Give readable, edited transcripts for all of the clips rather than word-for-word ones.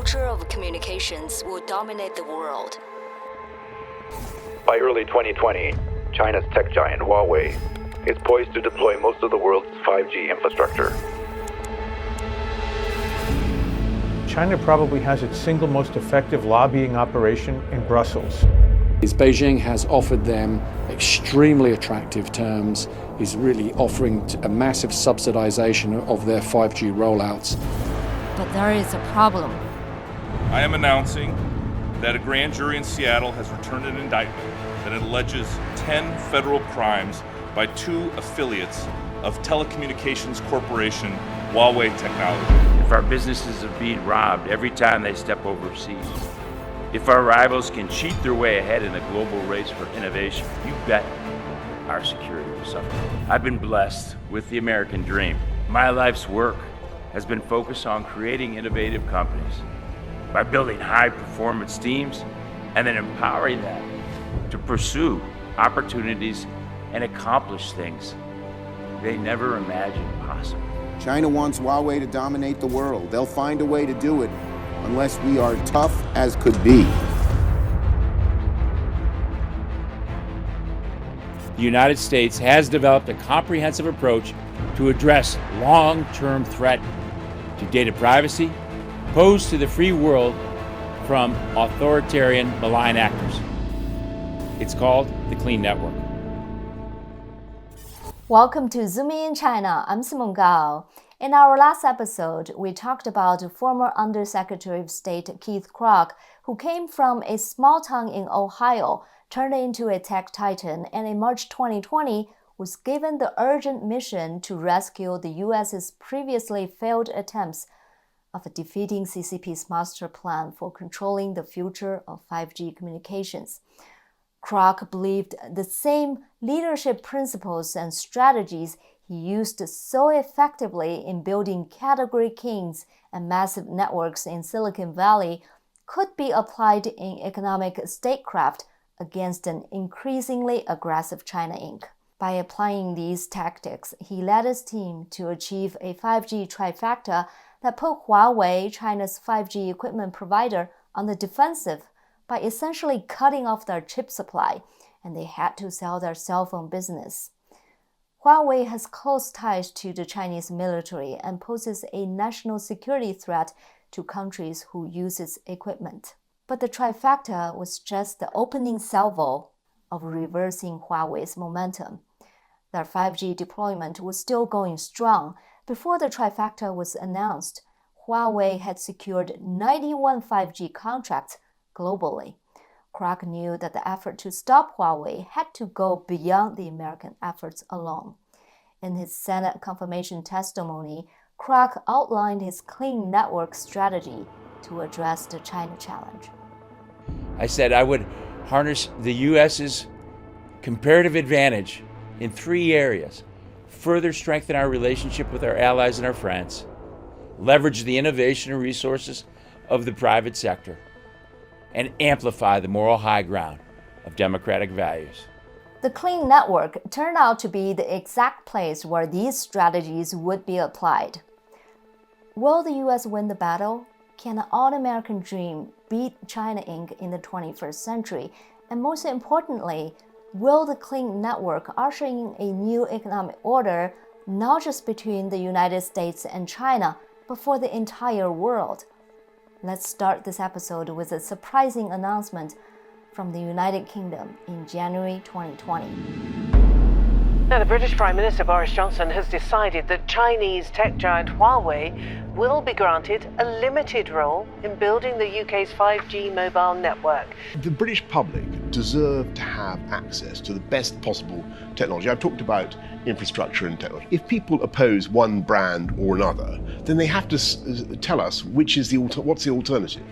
future of communications will dominate the world. By early 2020, China's tech giant Huawei is poised to deploy most of the world's 5G infrastructure. China probably has its single most effective lobbying operation in Brussels. Beijing has offered them extremely attractive terms, is really offering a massive subsidization of their 5G rollouts. But there is a problem. I am announcing that a grand jury in Seattle has returned an indictment that alleges 10 federal crimes by 2 affiliates of telecommunications corporation Huawei Technology. If our businesses are being robbed every time they step overseas, if our rivals can cheat their way ahead in the global race for innovation, you bet our security will suffer. I've been blessed with the American dream. My life's work has been focused on creating innovative companies by building high-performance teams and then empowering them to pursue opportunities and accomplish things they never imagined possible. China wants Huawei to dominate the world. They'll find a way to do it unless we are tough as could be. The United States has developed a comprehensive approach to address long-term threat to data privacy posed to the free world from authoritarian malign actors. It's called the Clean Network. Welcome to Zooming in China. I'm Simone Gao. In our last episode, we talked about former Undersecretary of State Keith Krach, who came from a small town in Ohio, turned into a tech titan, and in March 2020 was given the urgent mission to rescue the U.S.'s previously failed attempts of defeating CCP's master plan for controlling the future of 5G communications. Krach believed the same leadership principles and strategies he used so effectively in building category kings and massive networks in Silicon Valley could be applied in economic statecraft against an increasingly aggressive China Inc. By applying these tactics, he led his team to achieve a 5G trifecta that put Huawei, China's 5G equipment provider, on the defensive by essentially cutting off their chip supply, and they had to sell their cell phone business. Huawei has close ties to the Chinese military and poses a national security threat to countries who use its equipment. But the trifecta was just the opening salvo of reversing Huawei's momentum. Their 5G deployment was still going strong. Before the trifecta was announced, Huawei had secured 91 5G contracts globally. Krach knew that the effort to stop Huawei had to go beyond the American efforts alone. In his Senate confirmation testimony, Krach outlined his clean network strategy to address the China challenge. I said I would harness the U.S.'s comparative advantage in 3 areas: further strengthen our relationship with our allies and our friends, leverage the innovation and resources of the private sector, and amplify the moral high ground of democratic values. The Clean Network turned out to be the exact place where these strategies would be applied. Will the U.S. win the battle? Can the all-American dream beat China Inc. in the 21st century? And most importantly, will the Clean Network usher in a new economic order, not just between the United States and China, but for the entire world? Let's start this episode with a surprising announcement from the United Kingdom in January 2020. Now, the British Prime Minister Boris Johnson has decided that Chinese tech giant Huawei will be granted a limited role in building the UK's 5G mobile network. The British public deserve to have access to the best possible technology. I've talked about infrastructure and technology. If people oppose one brand or another, then they have to tell us which is what's the alternative,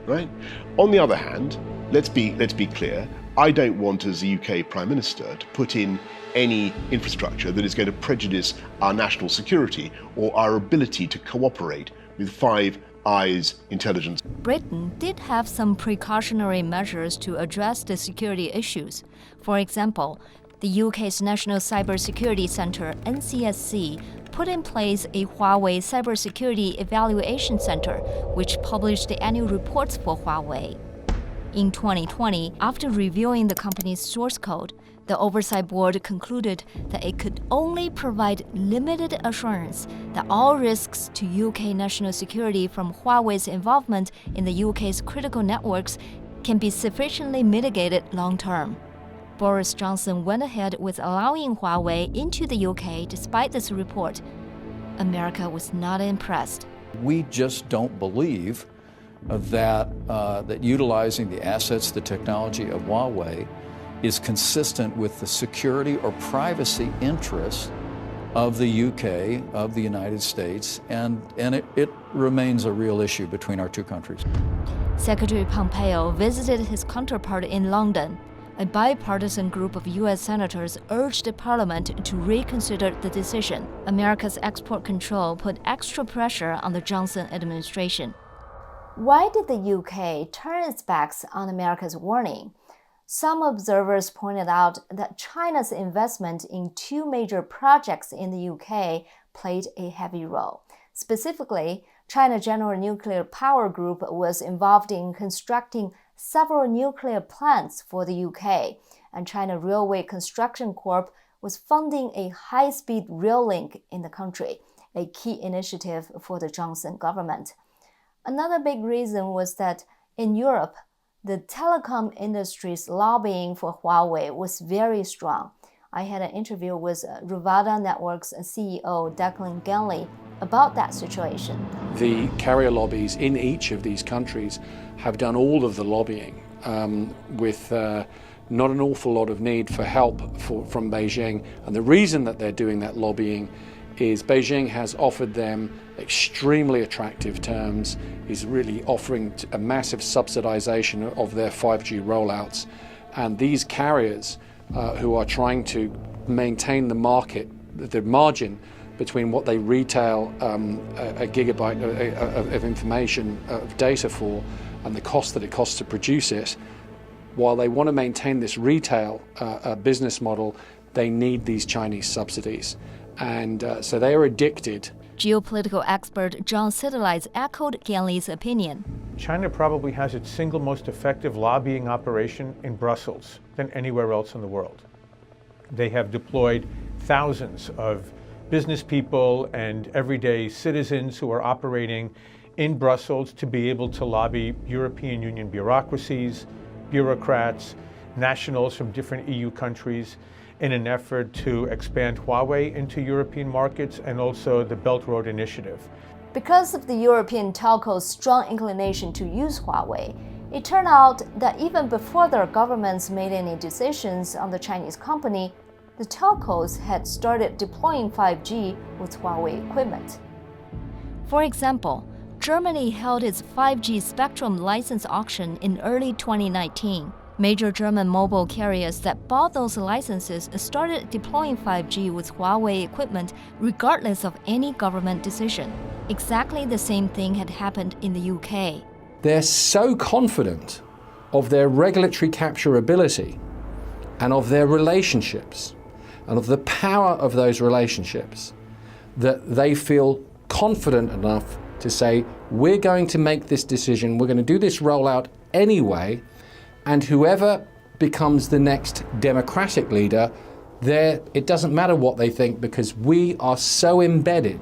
right? On the other hand, let's be clear. I don't want, as the UK Prime Minister, to put in any infrastructure that is going to prejudice our national security or our ability to cooperate with Five Eyes intelligence. Britain did have some precautionary measures to address the security issues. For example, The UK's National Cybersecurity Centre, NCSC, put in place a Huawei Cybersecurity Evaluation Center, which published the annual reports for Huawei. In 2020, after reviewing the company's source code, the Oversight Board concluded that it could only provide limited assurance that all risks to UK national security from Huawei's involvement in the UK's critical networks can be sufficiently mitigated long-term. Boris Johnson went ahead with allowing Huawei into the UK despite this report. America was not impressed. We just don't believe that utilizing the assets, the technology of Huawei is consistent with the security or privacy interests of the UK, of the United States, and it remains a real issue between our two countries. Secretary Pompeo visited his counterpart in London. A bipartisan group of U.S. senators urged Parliament to reconsider the decision. America's export control put extra pressure on the Johnson administration. Why did the UK turn its backs on America's warning? Some observers pointed out that China's investment in two major projects in the UK played a heavy role. Specifically, China General Nuclear Power Group was involved in constructing several nuclear plants for the UK, and China Railway Construction Corp was funding a high-speed rail link in the country, a key initiative for the Johnson government. Another big reason was that in Europe, the telecom industry's lobbying for Huawei was very strong. I had an interview with Ruvada Network's CEO Declan Ganley about that situation. The carrier lobbies in each of these countries have done all of the lobbying with not an awful lot of need for help from Beijing. And the reason that they're doing that lobbying is Beijing has offered them extremely attractive terms, is really offering a massive subsidization of their 5G rollouts. And these carriers who are trying to maintain the market, the margin between what they retail a gigabyte of information, of data for, and the cost that it costs to produce it, while they want to maintain this retail business model, they need these Chinese subsidies. And so they are addicted. Geopolitical expert John Sidelides echoed Ganley's opinion. China probably has its single most effective lobbying operation in Brussels than anywhere else in the world. They have deployed thousands of business people and everyday citizens who are operating in Brussels to be able to lobby European Union bureaucracies, bureaucrats, nationals from different EU countries in an effort to expand Huawei into European markets and also the Belt Road Initiative. Because of the European telcos' strong inclination to use Huawei, it turned out that even before their governments made any decisions on the Chinese company, the telcos had started deploying 5G with Huawei equipment. For example, Germany held its 5G spectrum license auction in early 2019. Major German mobile carriers that bought those licenses started deploying 5G with Huawei equipment regardless of any government decision. Exactly the same thing had happened in the UK. They're so confident of their regulatory capturability and of their relationships and of the power of those relationships that they feel confident enough to say, we're going to make this decision, we're going to do this rollout anyway, and whoever becomes the next democratic leader, it doesn't matter what they think, because we are so embedded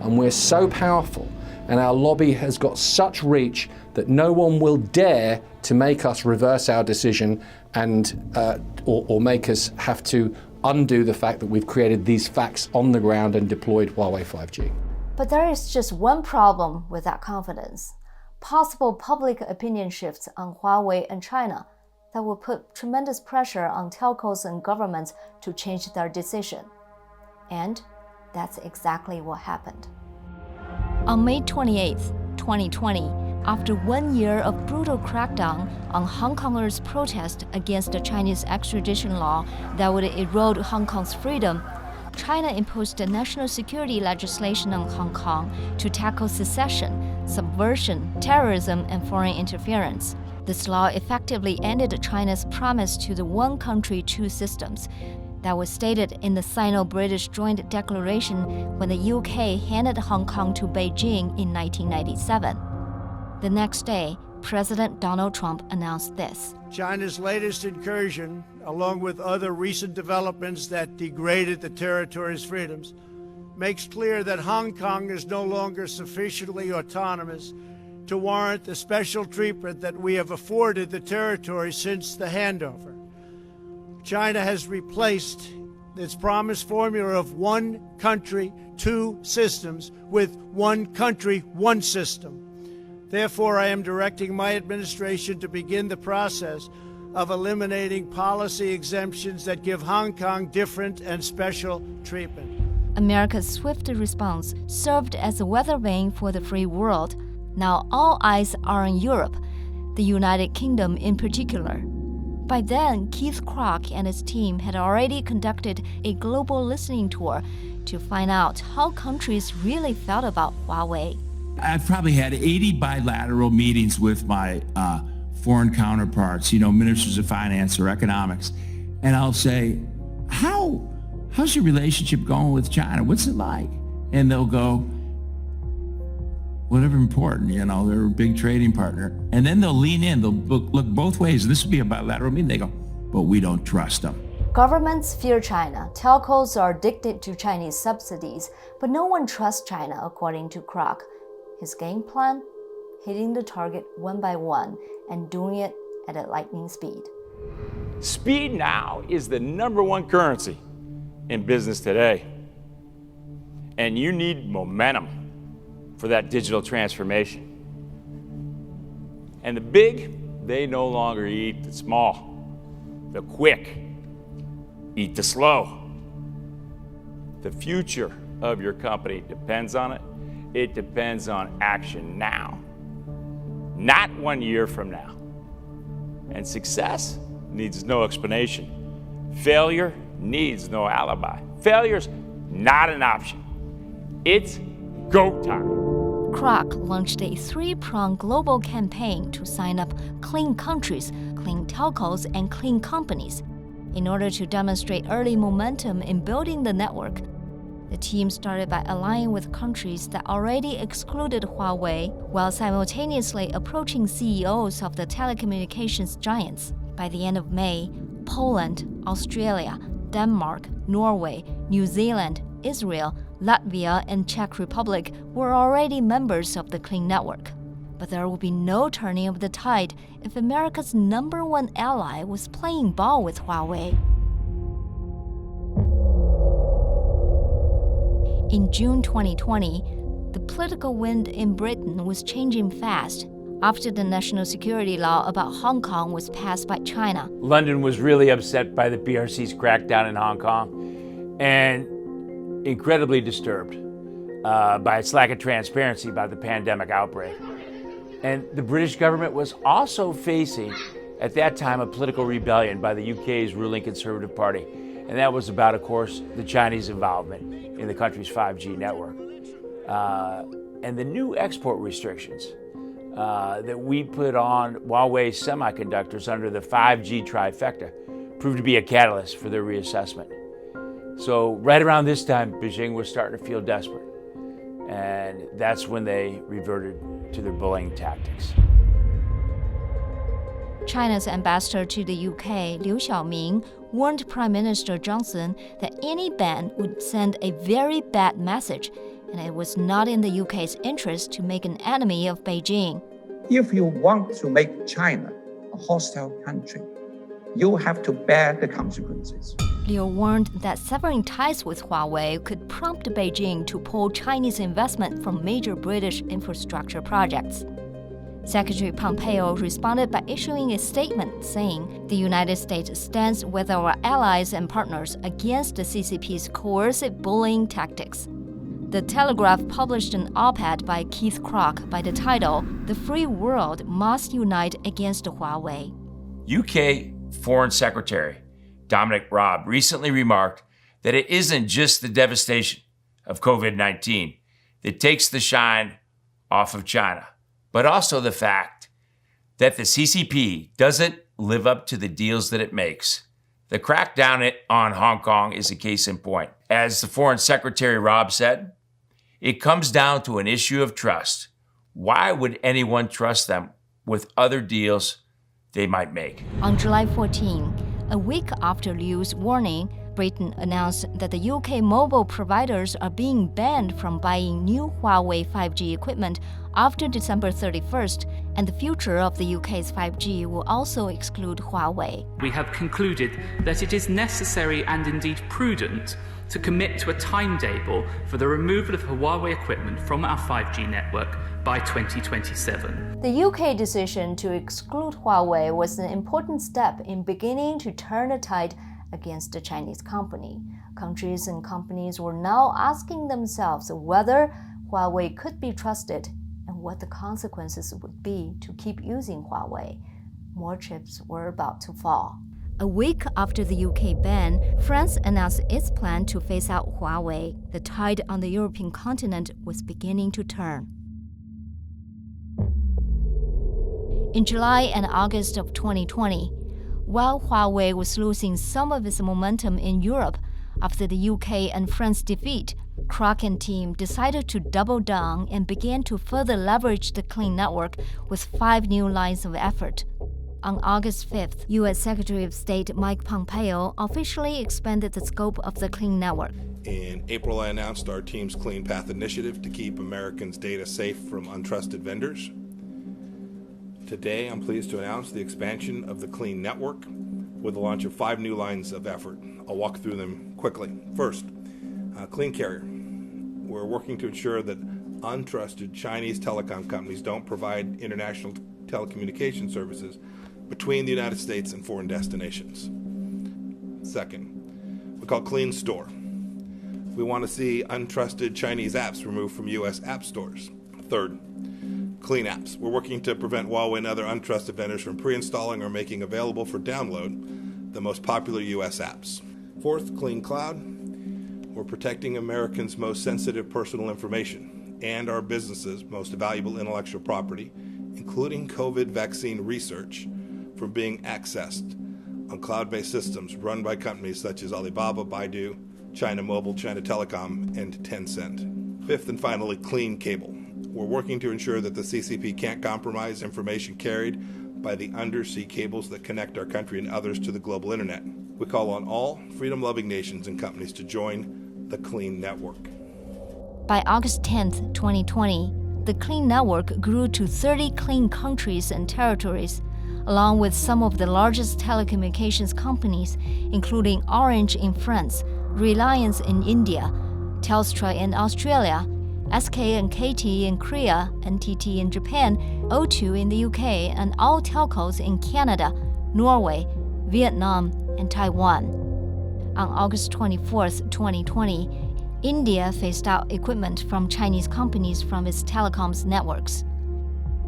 and we're so powerful and our lobby has got such reach that no one will dare to make us reverse our decision and or make us have to undo the fact that we've created these facts on the ground and deployed Huawei 5G. But there is just one problem with that confidence: possible public opinion shifts on Huawei and China that will put tremendous pressure on telcos and governments to change their decision. And that's exactly what happened. On May 28, 2020, after 1 year of brutal crackdown on Hong Kongers' protest against the Chinese extradition law that would erode Hong Kong's freedom, China imposed a national security legislation on Hong Kong to tackle secession, subversion, terrorism, and foreign interference. This law effectively ended China's promise to the one country, two systems. That was stated in the Sino-British Joint Declaration when the UK handed Hong Kong to Beijing in 1997. The next day, President Donald Trump announced this. China's latest incursion, along with other recent developments that degraded the territory's freedoms, makes clear that Hong Kong is no longer sufficiently autonomous to warrant the special treatment that we have afforded the territory since the handover. China has replaced its promised formula of one country, two systems with one country, one system. Therefore, I am directing my administration to begin the process of eliminating policy exemptions that give Hong Kong different and special treatment. America's swift response served as a weather vane for the free world. Now all eyes are on Europe, the United Kingdom in particular. By then, Keith Krach and his team had already conducted a global listening tour to find out how countries really felt about Huawei. I've probably had 80 bilateral meetings with my foreign counterparts, ministers of finance or economics. And I'll say, how's your relationship going with China? What's it like? And they'll go, whatever important, they're a big trading partner. And then they'll lean in, they'll look both ways. This would be a bilateral meeting. They go, but we don't trust them. Governments fear China. Telcos are addicted to Chinese subsidies, but no one trusts China, according to Krach. His game plan? Hitting the target one by one and doing it at a lightning speed. Speed now is the #1 currency in business today. And you need momentum for that digital transformation. And the big, they no longer eat the small. The quick eat the slow. The future of your company depends on it. It depends on action now, not 1 year from now. And success needs no explanation. Failure needs no alibi. Failure's not an option. It's go time. Krach launched a three-prong global campaign to sign up clean countries, clean telcos, and clean companies. In order to demonstrate early momentum in building the network, the team started by aligning with countries that already excluded Huawei while simultaneously approaching CEOs of the telecommunications giants. By the end of May, Poland, Australia, Denmark, Norway, New Zealand, Israel, Latvia, and Czech Republic were already members of the Clean Network. But there would be no turning of the tide if America's #1 ally was playing ball with Huawei. In June 2020, the political wind in Britain was changing fast after the national security law about Hong Kong was passed by China. London was really upset by the PRC's crackdown in Hong Kong and incredibly disturbed by its lack of transparency about the pandemic outbreak. And the British government was also facing, at that time, a political rebellion by the UK's ruling Conservative Party. And that was about, of course, the Chinese involvement in the country's 5G network. And the new export restrictions that we put on Huawei semiconductors under the 5G trifecta proved to be a catalyst for their reassessment. So right around this time, Beijing was starting to feel desperate. And that's when they reverted to their bullying tactics. China's ambassador to the UK, Liu Xiaoming, warned Prime Minister Johnson that any ban would send a very bad message, and it was not in the UK's interest to make an enemy of Beijing. If you want to make China a hostile country, you have to bear the consequences. Liu warned that severing ties with Huawei could prompt Beijing to pull Chinese investment from major British infrastructure projects. Secretary Pompeo responded by issuing a statement saying the United States stands with our allies and partners against the CCP's coercive bullying tactics. The Telegraph published an op-ed by Keith Krach by the title, "The Free World Must Unite Against Huawei." UK Foreign Secretary Dominic Raab recently remarked that it isn't just the devastation of COVID-19 that takes the shine off of China, but also the fact that the CCP doesn't live up to the deals that it makes. The crackdown on Hong Kong is a case in point. As the Foreign Secretary Rob said, it comes down to an issue of trust. Why would anyone trust them with other deals they might make? On July 14, a week after Liu's warning, Breton announced that the UK mobile providers are being banned from buying new Huawei 5G equipment after December 31st, and the future of the UK's 5G will also exclude Huawei. We have concluded that it is necessary and indeed prudent to commit to a timetable for the removal of Huawei equipment from our 5G network by 2027. The UK decision to exclude Huawei was an important step in beginning to turn the tide against the Chinese company. Countries and companies were now asking themselves whether Huawei could be trusted and what the consequences would be to keep using Huawei. More chips were about to fall. A week after the UK ban, France announced its plan to phase out Huawei. The tide on the European continent was beginning to turn. In July and August of 2020, while Huawei was losing some of its momentum in Europe after the UK and France defeat, Krach and team decided to double down and began to further leverage the Clean Network with 5 new lines of effort. On August 5th, U.S. Secretary of State Mike Pompeo officially expanded the scope of the Clean Network. In April, I announced our team's Clean Path initiative to keep Americans' data safe from untrusted vendors. Today, I'm pleased to announce the expansion of the Clean Network with the launch of 5 new lines of effort. I'll walk through them quickly. First, Clean Carrier. We're working to ensure that untrusted Chinese telecom companies don't provide international telecommunication services between the United States and foreign destinations. Second, we call Clean Store. We want to see untrusted Chinese apps removed from U.S. app stores. Third, Clean Apps. We're working to prevent Huawei and other untrusted vendors from pre-installing or making available for download the most popular U.S. apps. Fourth, Clean Cloud. We're protecting Americans' most sensitive personal information and our businesses' most valuable intellectual property, including COVID vaccine research, from being accessed on cloud-based systems run by companies such as Alibaba, Baidu, China Mobile, China Telecom, and Tencent. Fifth and finally, Clean Cable. We're working to ensure that the CCP can't compromise information carried by the undersea cables that connect our country and others to the global internet. We call on all freedom-loving nations and companies to join the Clean Network. By August 10th, 2020, the Clean Network grew to 30 clean countries and territories, along with some of the largest telecommunications companies, including Orange in France, Reliance in India, Telstra in Australia, SK and KT in Korea, NTT in Japan, O2 in the UK, and all telcos in Canada, Norway, Vietnam, and Taiwan. On August 24th, 2020, India phased out equipment from Chinese companies from its telecoms networks.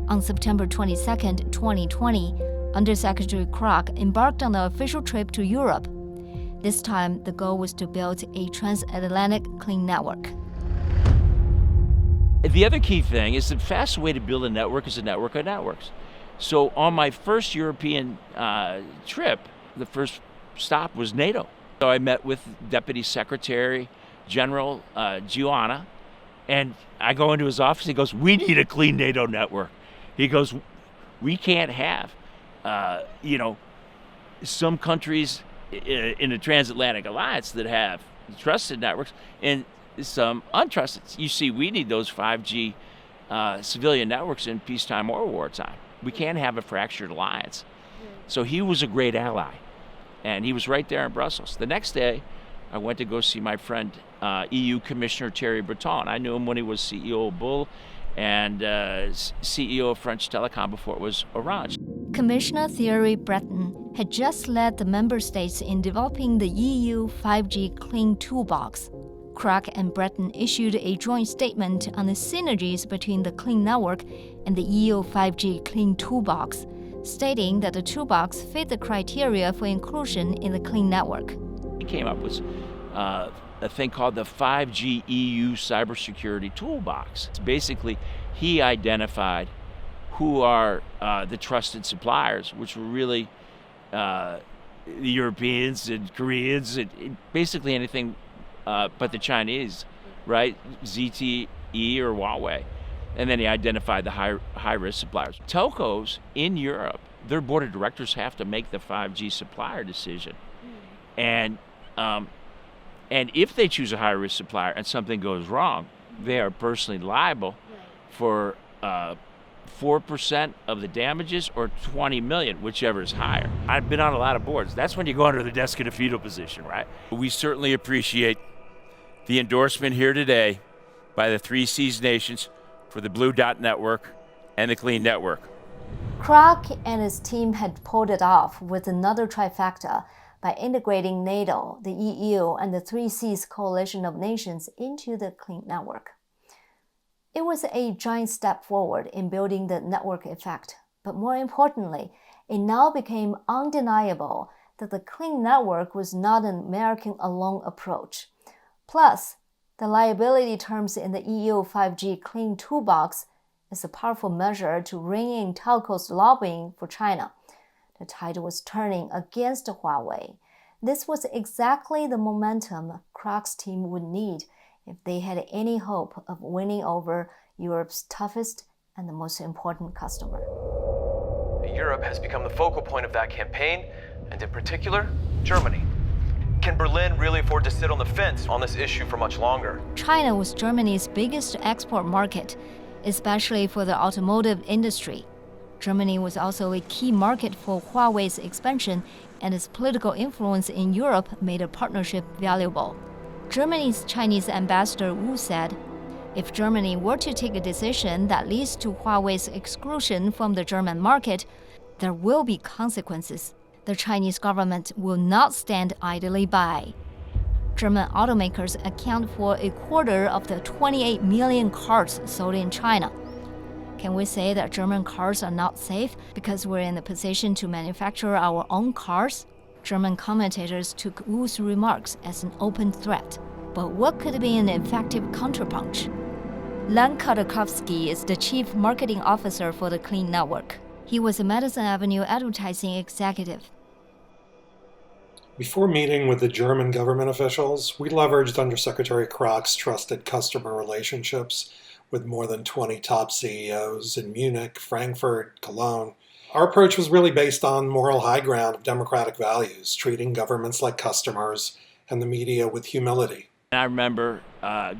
On September 22nd, 2020, Undersecretary Krach embarked on an official trip to Europe. This time, the goal was to build a transatlantic clean network. The other key thing is the fastest way to build a network is a network of networks. So on my first European trip, the first stop was NATO. So I met with Deputy Secretary-General Geoana, and I go into his office. He goes, "We need a clean NATO network." He goes, "We can't have, some countries in the Transatlantic Alliance that have trusted networks and some untrusted. You see, we need those 5G civilian networks in peacetime or wartime. We can't have a fractured alliance." So he was a great ally, and he was right there in Brussels. The next day, I went to go see my friend, EU Commissioner Breton. I knew him when he was CEO of Bull and CEO of French Telecom before it was Orange. Commissioner Breton had just led the member states in developing the EU 5G Clean Toolbox. Krach and Breton issued a joint statement on the synergies between the Clean Network and the EU 5G Clean Toolbox, stating that the toolbox fit the criteria for inclusion in the Clean Network. He came up with a thing called the 5G EU Cybersecurity Toolbox. Basically, he identified who are the trusted suppliers, which were really the Europeans and Koreans, and basically anything but the Chinese, right? ZTE or Huawei. And then he identified the high-risk suppliers. Telcos in Europe, their board of directors have to make the 5G supplier decision. And if they choose a high-risk supplier and something goes wrong, they are personally liable for 4% of the damages or 20 million, whichever is higher. I've been on a lot of boards. That's when you go under the desk in a fetal position, right? We certainly appreciate the endorsement here today by the 3 Seas nations for the Blue Dot Network and the Clean Network. Krach and his team had pulled it off with another trifecta by integrating NATO, the EU, and the 3 Seas coalition of nations into the Clean Network. It was a giant step forward in building the network effect, but more importantly, it now became undeniable that the Clean Network was not an American alone approach. Plus, the liability terms in the EU 5G Clean Toolbox is a powerful measure to rein in telcos lobbying for China. The tide was turning against Huawei. This was exactly the momentum Krach's team would need if they had any hope of winning over Europe's toughest and the most important customer. Europe has become the focal point of that campaign, and in particular, Germany. Can Berlin really afford to sit on the fence on this issue for much longer? China was Germany's biggest export market, especially for the automotive industry. Germany was also a key market for Huawei's expansion, and its political influence in Europe made a partnership valuable. Germany's Chinese ambassador Wu said, if Germany were to take a decision that leads to Huawei's exclusion from the German market, there will be consequences. The Chinese government will not stand idly by. German automakers account for a quarter of the 28 million cars sold in China. Can we say that German cars are not safe because we're in a position to manufacture our own cars? German commentators took Wu's remarks as an open threat. But what could be an effective counterpunch? Len Khodorkovsky is the chief marketing officer for the Clean Network. He was a Madison Avenue advertising executive. Before meeting with the German government officials, we leveraged Undersecretary Krach's trusted customer relationships with more than 20 top CEOs in Munich, Frankfurt, Cologne. Our approach was really based on moral high ground of democratic values, treating governments like customers and the media with humility. I remember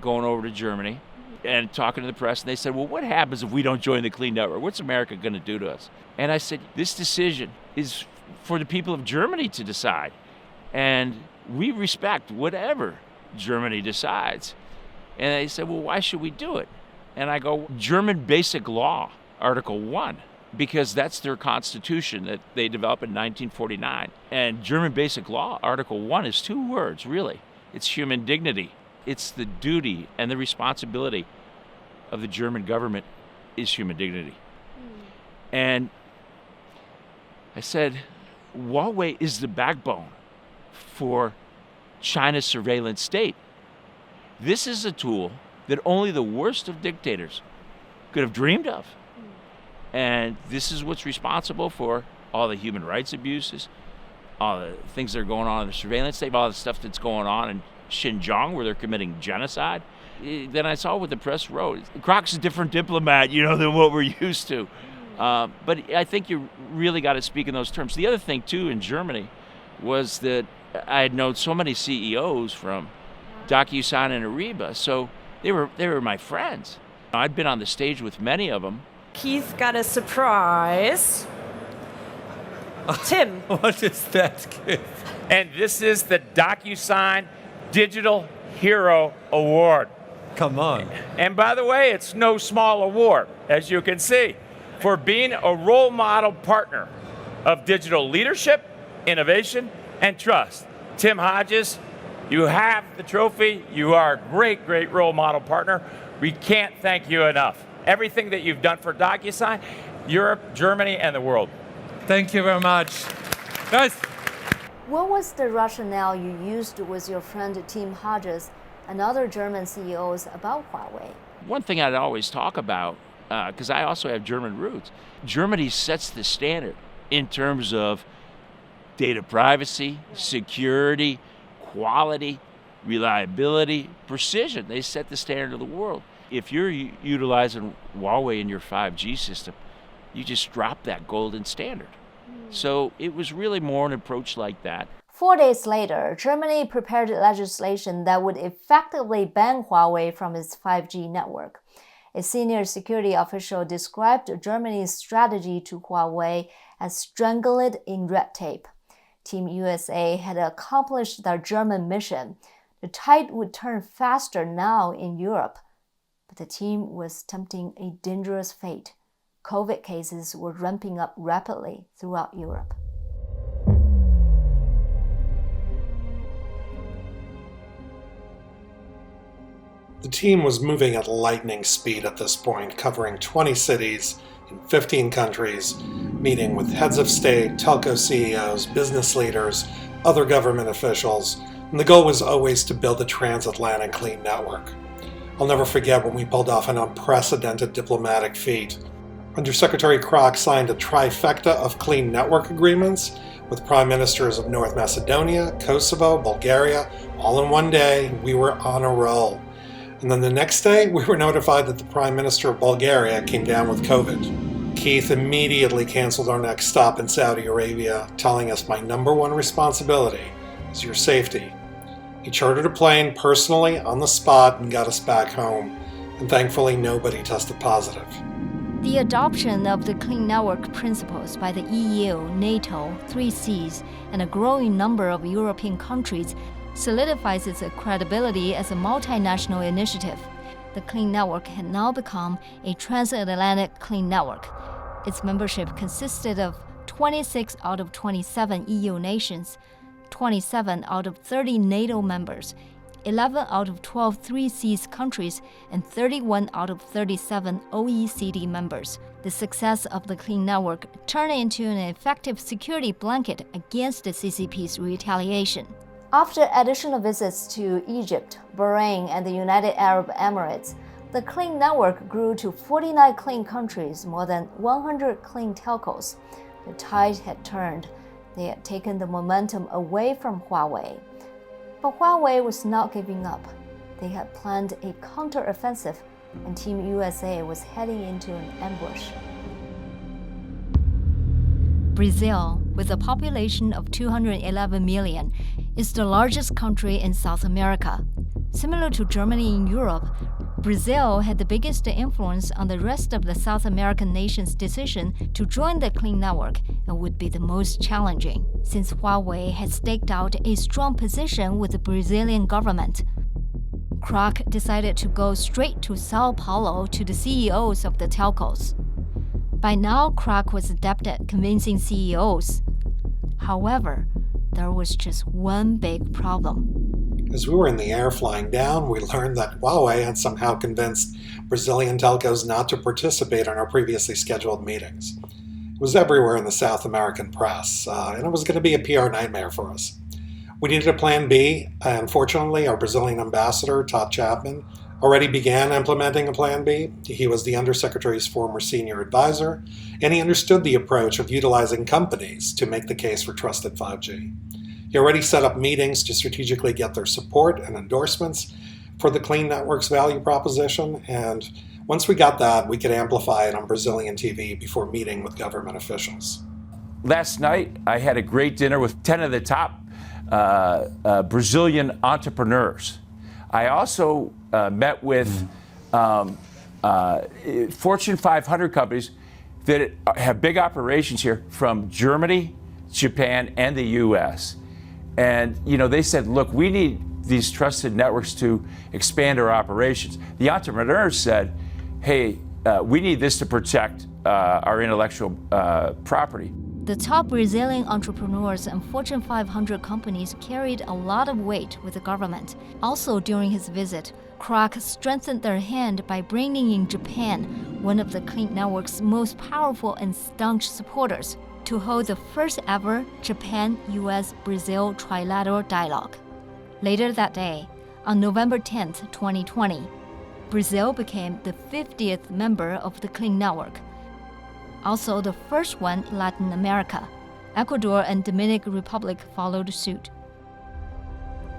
going over to Germany and talking to the press, and they said, well, what happens if we don't join the Clean Network? What's America going to do to us? And I said, this decision is for the people of Germany to decide. And we respect whatever Germany decides. And they said, well, why should we do it? And I go, German Basic Law, Article 1, because that's their constitution that they developed in 1949. And German Basic Law, Article 1, is 2 words, really. It's human dignity. It's the duty and the responsibility of the German government is human dignity. And I said, Huawei is the backbone for China's surveillance state. This is a tool that only the worst of dictators could have dreamed of. And this is what's responsible for all the human rights abuses, all the things that are going on in the surveillance state, all the stuff that's going on in Xinjiang where they're committing genocide. Then I saw what the press wrote. Krach's a different diplomat, than what we're used to. But I think you really got to speak in those terms. The other thing, too, in Germany was that I had known so many CEOs from DocuSign and Ariba, so they were my friends. I'd been on the stage with many of them. Keith got a surprise. Tim. What is that, Keith? And this is the DocuSign Digital Hero Award. Come on. And by the way, it's no small award, as you can see, for being a role model partner of digital leadership, innovation, and trust. Tim Hodges, you have the trophy. You are a great, great role model partner. We can't thank you enough. Everything that you've done for DocuSign, Europe, Germany, and the world. Thank you very much. Guys. What was the rationale you used with your friend Tim Hodges and other German CEOs about Huawei? One thing I'd always talk about, because I also have German roots, Germany sets the standard in terms of Data privacy, security, quality, reliability, precision. They set the standard of the world. If you're utilizing Huawei in your 5G system, you just drop that golden standard. So it was really more an approach like that. 4 days later, Germany prepared legislation that would effectively ban Huawei from its 5G network. A senior security official described Germany's strategy to Huawei as strangle it in red tape. Team USA had accomplished their German mission. The tide would turn faster now in Europe. But the team was tempting a dangerous fate. COVID cases were ramping up rapidly throughout Europe. The team was moving at lightning speed at this point, covering 20 cities in 15 countries, meeting with heads of state, telco CEOs, business leaders, other government officials, and the goal was always to build the Transatlantic Clean Network. I'll never forget when we pulled off an unprecedented diplomatic feat. Undersecretary Krach signed a trifecta of clean network agreements with prime ministers of North Macedonia, Kosovo, Bulgaria, all in one day. We were on a roll. And then the next day, we were notified that the Prime Minister of Bulgaria came down with COVID. Keith immediately canceled our next stop in Saudi Arabia, telling us my #1 responsibility is your safety. He chartered a plane personally on the spot and got us back home, and thankfully nobody tested positive. The adoption of the Clean Network principles by the EU, NATO, 3Cs, and a growing number of European countries solidifies its credibility as a multinational initiative. The Clean Network had now become a Transatlantic Clean Network. Its membership consisted of 26 out of 27 EU nations, 27 out of 30 NATO members, 11 out of 12 3Cs countries, and 31 out of 37 OECD members. The success of the Clean Network turned into an effective security blanket against the CCP's retaliation. After additional visits to Egypt, Bahrain, and the United Arab Emirates, the Clean Network grew to 49 clean countries, more than 100 clean telcos. The tide had turned. They had taken the momentum away from Huawei. But Huawei was not giving up. They had planned a counteroffensive, and Team USA was heading into an ambush. Brazil, with a population of 211 million, is the largest country in South America. Similar to Germany in Europe, Brazil had the biggest influence on the rest of the South American nations' decision to join the Clean Network and would be the most challenging, since Huawei had staked out a strong position with the Brazilian government. Krach decided to go straight to Sao Paulo to the CEOs of the telcos. By now, Krach was adept at convincing CEOs. However, there was just one big problem. As we were in the air flying down, we learned that Huawei had somehow convinced Brazilian telcos not to participate in our previously scheduled meetings. It was everywhere in the South American press, and it was going to be a PR nightmare for us. We needed a plan B, and fortunately, our Brazilian ambassador, Todd Chapman, already began implementing a plan B. He was the Undersecretary's former senior advisor, and he understood the approach of utilizing companies to make the case for trusted 5G. He already set up meetings to strategically get their support and endorsements for the Clean Network's value proposition, and once we got that, we could amplify it on Brazilian TV before meeting with government officials. Last night, I had a great dinner with 10 of the top Brazilian entrepreneurs. I also met with Fortune 500 companies that have big operations here from Germany, Japan, and the U.S. And, they said, look, we need these trusted networks to expand our operations. The entrepreneurs said, hey, we need this to protect our intellectual property. The top Brazilian entrepreneurs and Fortune 500 companies carried a lot of weight with the government. Also during his visit, Krach strengthened their hand by bringing in Japan, one of the Clean Network's most powerful and staunch supporters, to hold the first ever Japan-US-Brazil trilateral dialogue. Later that day, on November 10, 2020, Brazil became the 50th member of the Clean Network, also the first one in Latin America. Ecuador and Dominican Republic followed suit.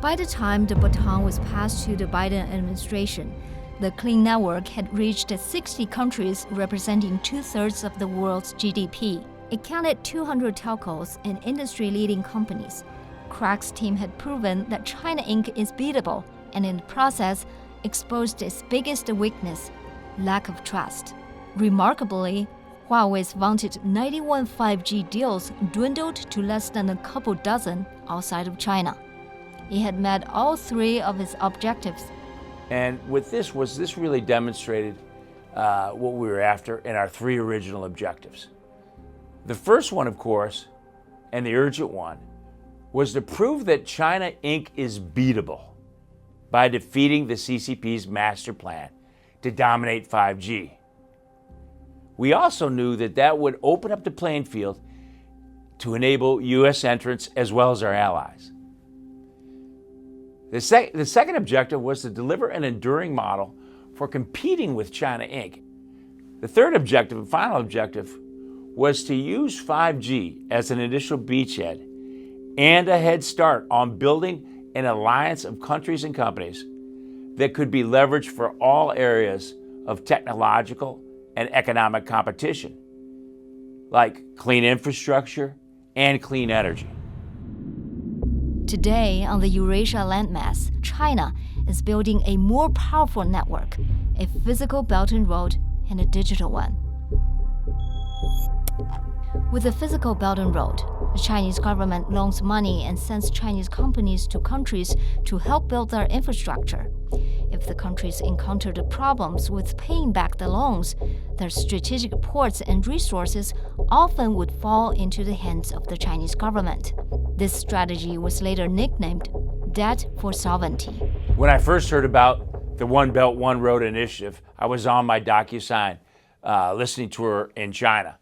By the time the baton was passed to the Biden administration, the Clean Network had reached 60 countries representing 2/3 of the world's GDP. It counted 200 telcos and industry-leading companies. Krach's team had proven that China Inc. is beatable, and in the process, exposed its biggest weakness, lack of trust. Remarkably, Huawei's vaunted 91 5G deals dwindled to less than a couple dozen outside of China. It had met all three of its objectives. And with this really demonstrated what we were after in our three original objectives. The first one, of course, and the urgent one, was to prove that China Inc. is beatable by defeating the CCP's master plan to dominate 5G. We also knew that that would open up the playing field to enable U.S. entrants as well as our allies. The second objective was to deliver an enduring model for competing with China Inc. The third objective and final objective was to use 5G as an initial beachhead and a head start on building an alliance of countries and companies that could be leveraged for all areas of technological and economic competition, like clean infrastructure and clean energy. Today, on the Eurasia landmass, China is building a more powerful network, a physical Belt and Road and a digital one. With the physical Belt and Road, the Chinese government loans money and sends Chinese companies to countries to help build their infrastructure. If the countries encountered problems with paying back the loans, their strategic ports and resources often would fall into the hands of the Chinese government. This strategy was later nicknamed debt for sovereignty. When I first heard about the One Belt, One Road initiative, I was on my DocuSign listening tour in China.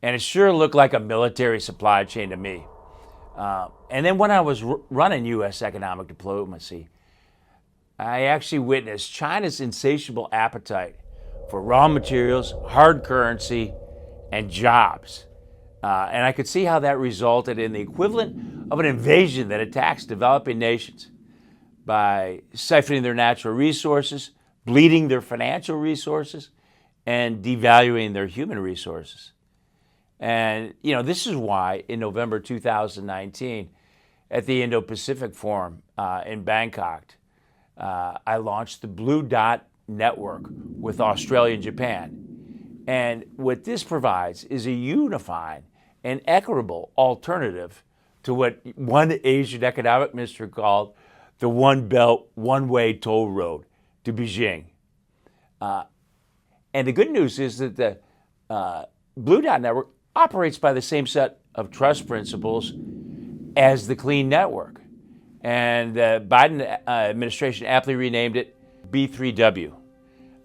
And it sure looked like a military supply chain to me. And then when I was running U.S. economic diplomacy, I actually witnessed China's insatiable appetite for raw materials, hard currency, and jobs. And I could see how that resulted in the equivalent of an invasion that attacks developing nations by siphoning their natural resources, bleeding their financial resources, and devaluing their human resources. And, this is why in November 2019, at the Indo-Pacific Forum in Bangkok, I launched the Blue Dot Network with Australia and Japan. And what this provides is a unified and equitable alternative to what one Asian economic minister called the One Belt, One Way toll road to Beijing. And the good news is that the Blue Dot Network operates by the same set of trust principles as the Clean Network. And the Biden administration aptly renamed it B3W.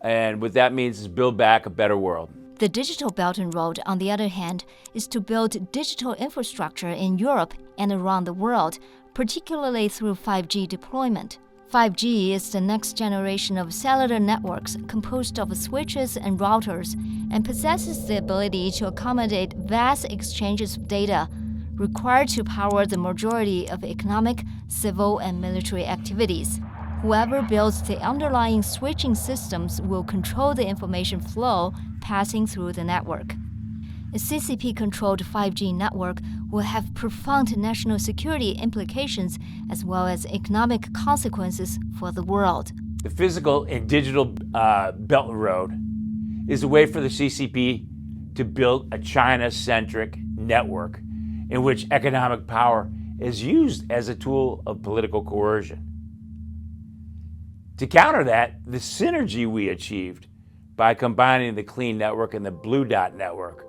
And what that means is build back a better world. The digital Belt and Road, on the other hand, is to build digital infrastructure in Europe and around the world, particularly through 5G deployment. 5G is the next generation of cellular networks composed of switches and routers and possesses the ability to accommodate vast exchanges of data required to power the majority of economic, civil, and military activities. Whoever builds the underlying switching systems will control the information flow passing through the network. A CCP-controlled 5G network will have profound national security implications as well as economic consequences for the world. The physical and digital Belt and Road is a way for the CCP to build a China-centric network in which economic power is used as a tool of political coercion. To counter that, the synergy we achieved by combining the Clean Network and the Blue Dot Network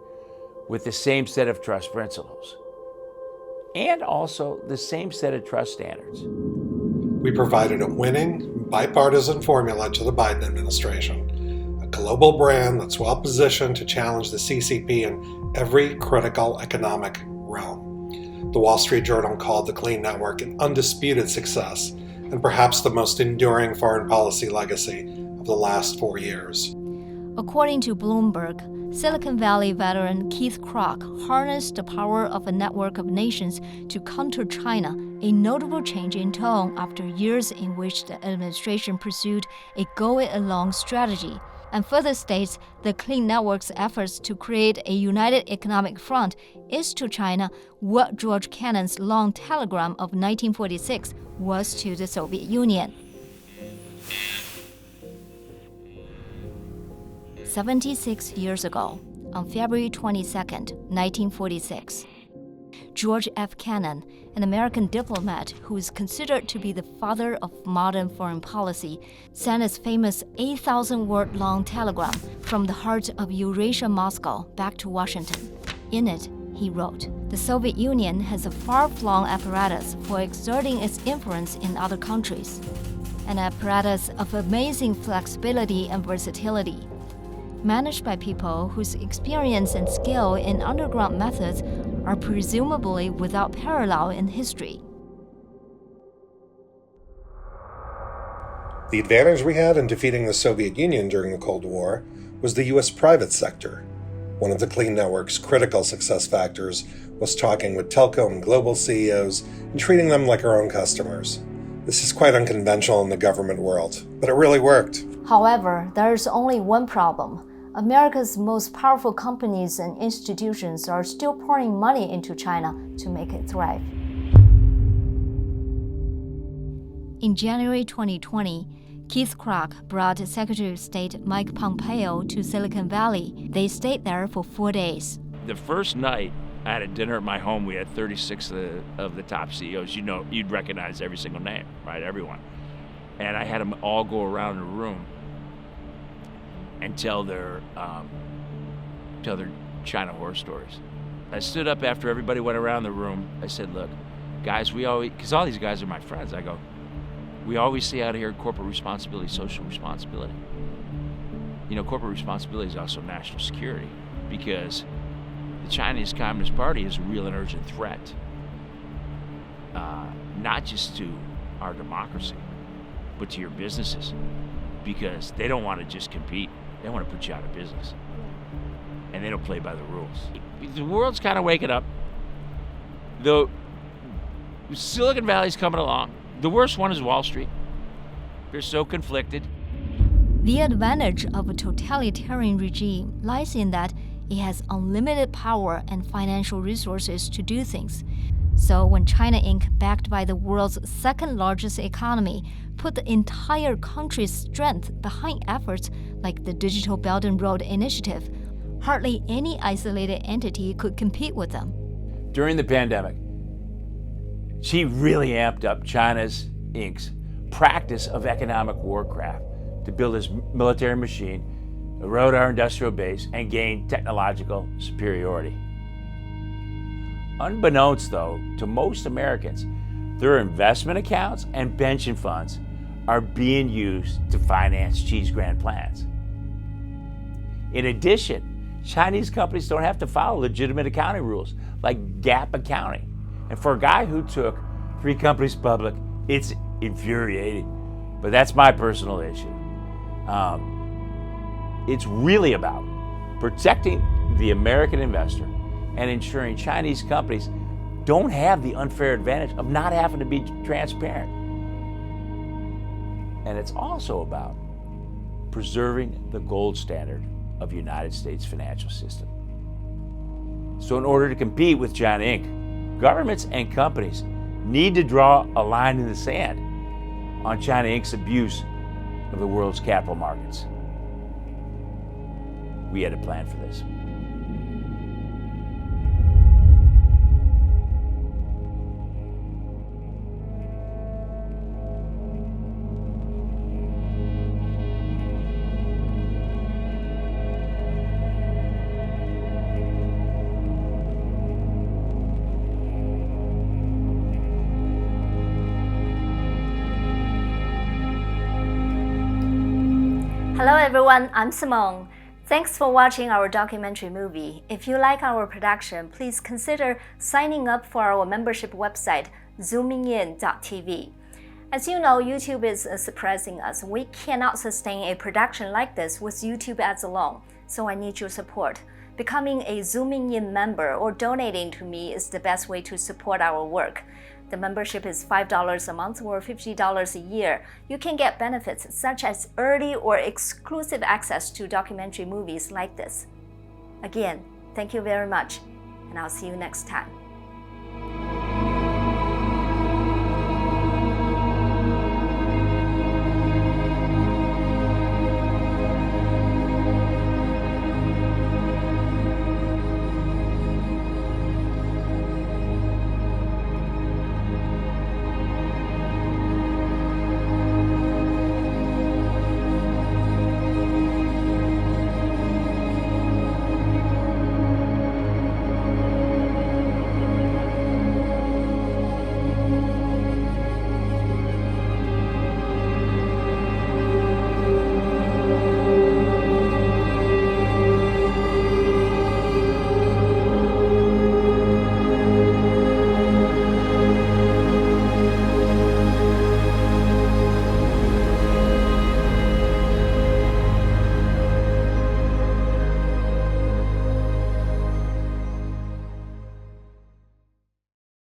with the same set of trust principles and also the same set of trust standards. We provided a winning, bipartisan formula to the Biden administration, a global brand that's well positioned to challenge the CCP in every critical economic realm. The Wall Street Journal called the Clean Network an undisputed success and perhaps the most enduring foreign policy legacy of the last 4 years. According to Bloomberg, Silicon Valley veteran Keith Krach harnessed the power of a network of nations to counter China, a notable change in tone after years in which the administration pursued a go-it-alone strategy, and further states the Clean Network's efforts to create a united economic front is to China what George Kennan's long telegram of 1946 was to the Soviet Union. 76 years ago, on February 22, 1946, George F. Kennan, an American diplomat who is considered to be the father of modern foreign policy, sent his famous 8,000-word-long telegram from the heart of Eurasia, Moscow, back to Washington. In it, he wrote, "The Soviet Union has a far-flung apparatus for exerting its influence in other countries, an apparatus of amazing flexibility and versatility, managed by people whose experience and skill in underground methods are presumably without parallel in history." The advantage we had in defeating the Soviet Union during the Cold War was the U.S. private sector. One of the Clean Network's critical success factors was talking with telco and global CEOs and treating them like our own customers. This is quite unconventional in the government world, but it really worked. However, there's only one problem. America's most powerful companies and institutions are still pouring money into China to make it thrive. In January 2020, Keith Krach brought Secretary of State Mike Pompeo to Silicon Valley. They stayed there for 4 days. The first night I had a dinner at my home, we had 36 of the top CEOs. You know, you'd recognize every single name, right? Everyone. And I had them all go around the room and tell their China horror stories. I stood up after everybody went around the room. I said, "Look, guys, we always, because all these guys are my friends, I go, we always see out here corporate responsibility, social responsibility. You know, corporate responsibility is also national security, because the Chinese Communist Party is a real and urgent threat, not just to our democracy, but to your businesses, because they don't want to just compete. They want to put you out of business. And they don't play by the rules." The world's kind of waking up. The Silicon Valley's coming along. The worst one is Wall Street. They're so conflicted. The advantage of a totalitarian regime lies in that it has unlimited power and financial resources to do things. So when China Inc., backed by the world's second-largest economy, put the entire country's strength behind efforts like the Digital Belt and Road Initiative, hardly any isolated entity could compete with them. During the pandemic, she really amped up China's Inc.'s practice of economic warcraft to build its military machine, erode our industrial base, and gain technological superiority. Unbeknownst, though, to most Americans, their investment accounts and pension funds are being used to finance Xi's grand plans. In addition, Chinese companies don't have to follow legitimate accounting rules like GAAP accounting. And for a guy who took 3 companies public, it's infuriating. But that's my personal issue. It's really about protecting the American investor and ensuring Chinese companies don't have the unfair advantage of not having to be transparent. And it's also about preserving the gold standard of the United States financial system. So in order to compete with China Inc., governments and companies need to draw a line in the sand on China Inc.'s abuse of the world's capital markets. We had a plan for this. Hello everyone, I'm Simone. Thanks for watching our documentary movie. If you like our production, please consider signing up for our membership website, zoomingin.tv. As you know, YouTube is suppressing us. We cannot sustain a production like this with YouTube ads alone, so I need your support. Becoming a Zooming In member or donating to me is the best way to support our work. The membership is $5 a month or $50 a year. You can get benefits such as early or exclusive access to documentary movies like this. Again, thank you very much, and I'll see you next time.